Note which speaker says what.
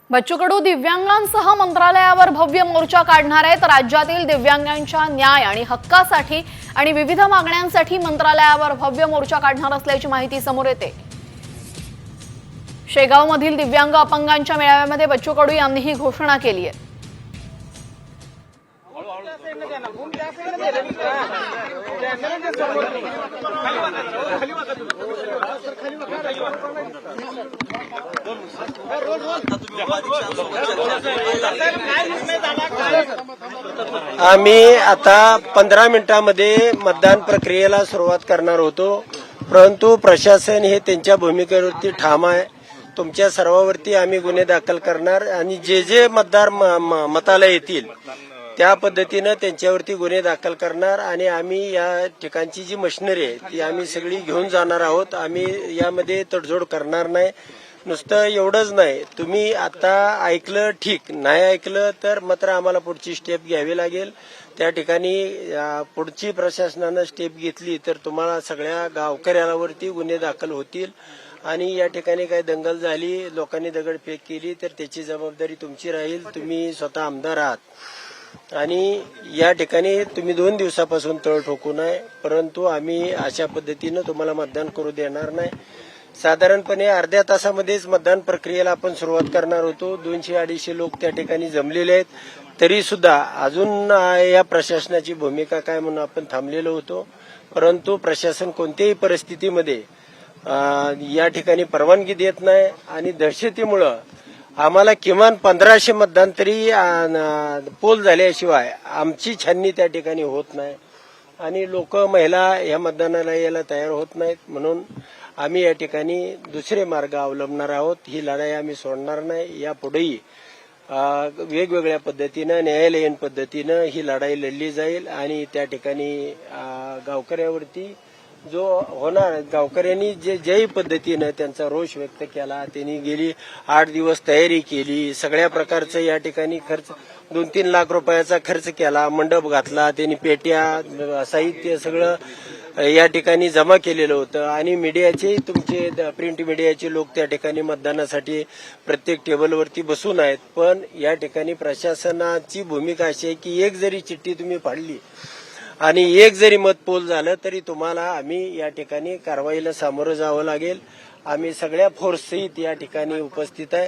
Speaker 1: बच्चू कडू दिव्यांगांसह मंत्रालयावर भव्य मोर्चा काढणार आहेत। राज्यातील दिव्यांगांच्या न्याय आणि हक्कासाठी आणि विविध मागण्यांसाठी मंत्रालयावर भव्य मोर्चा काढणार असल्याची माहिती समोर येते। शेगावमधील दिव्यांग अपंगांच्या मेळाव्यामध्ये बच्चू कडू यांनी ही घोषणा केली आहे।
Speaker 2: आम्ही आता 15 मिनिटांमध्ये मतदान प्रक्रियेला सुरुवात करणार होतो, परंतु प्रशासन हे त्यांच्या भूमिकेवरती ठाम आहे। तुमच्या सर्वांवरती आम्ही गुन्हे दाखल करणार आणि जे जे मतदार मताला येतील त्या पद्धतीने त्यांच्यावरती गुन्हे दाखल करणार आणि आम्ही या ठिकाणची जी मशिनरी आहे ती आम्ही सगळी घेऊन जाणार आहोत। आम्ही यामध्ये तडजोड करणार नाही। नुसतं एवढंच नाही, तुम्ही आता ऐकलं ठीक, नाही ऐकलं तर मात्र आम्हाला पुढची स्टेप घ्यावी लागेल। त्या ठिकाणी पुढची प्रशासनानं स्टेप घेतली तर तुम्हाला सगळ्या गावकऱ्यावरती गुन्हे दाखल होतील आणि या ठिकाणी काही दंगल झाली, लोकांनी दगडफेक केली तर त्याची जबाबदारी तुमची राहील। तुम्ही स्वतः आमदार आहात आणि या ठिकाणी तुम्ही 2 दिवसापासून तळ ठोकू नये, परंतु आम्ही अशा पद्धतीनं तुम्हाला मतदान करू देणार नाही। साधारणपणे अर्ध्या तासामध्येच मतदान प्रक्रियेला आपण सुरुवात करणार होतो। 200-250 लोक त्या ठिकाणी जमलेले आहेत, तरी सुद्धा अजून या प्रशासनाची भूमिका काय म्हणून आपण थांबलेलो होतो, परंतु प्रशासन कोणत्याही परिस्थितीमध्ये या ठिकाणी परवानगी देत नाही आणि दहशतीमुळं आम्हाला किमान 1500 मतदान तरी पोल झाल्याशिवाय आमची छाननी त्या ठिकाणी होत नाही आणि लोक महिला या मतदानाला यायला तयार होत नाहीत। म्हणून आम्ही या ठिकाणी दुसरे मार्ग अवलंबणार आहोत। ही लढाई आम्ही सोडणार नाही। यापुढेही वेगवेगळ्या पद्धतीनं न्यायालयीन पद्धतीनं ही लढाई लढली जाईल आणि त्या ठिकाणी गावकऱ्यावरती जो होणार, गावकऱ्यांनी ज्याही पद्धतीनं त्यांचा रोष व्यक्त केला, त्यांनी गेली 8 दिवस तयारी केली, सगळ्या प्रकारचं या ठिकाणी खर्च 2-3 लाख रुपयाचा खर्च केला, मंडप घातला, त्यांनी पेट्या साहित्य सगळं या ठिकाणी जमा केलेलं होतं आणि मीडियाचे तुमचे प्रिंट मीडियाचे लोक त्या ठिकाणी मतदानासाठी प्रत्येक टेबलवरती बसून आहेत। पण या ठिकाणी प्रशासनाची भूमिका अशी आहे की एक जरी चिठ्ठी तुम्ही फाडली आणि एक जरी मत पोल झालं तरी तुम्हाला आम्ही या ठिकाणी कारवाईला सामोरं जावं लागेल। आम्ही सगळ्या फोर्स सहित या ठिकाणी उपस्थित आहे।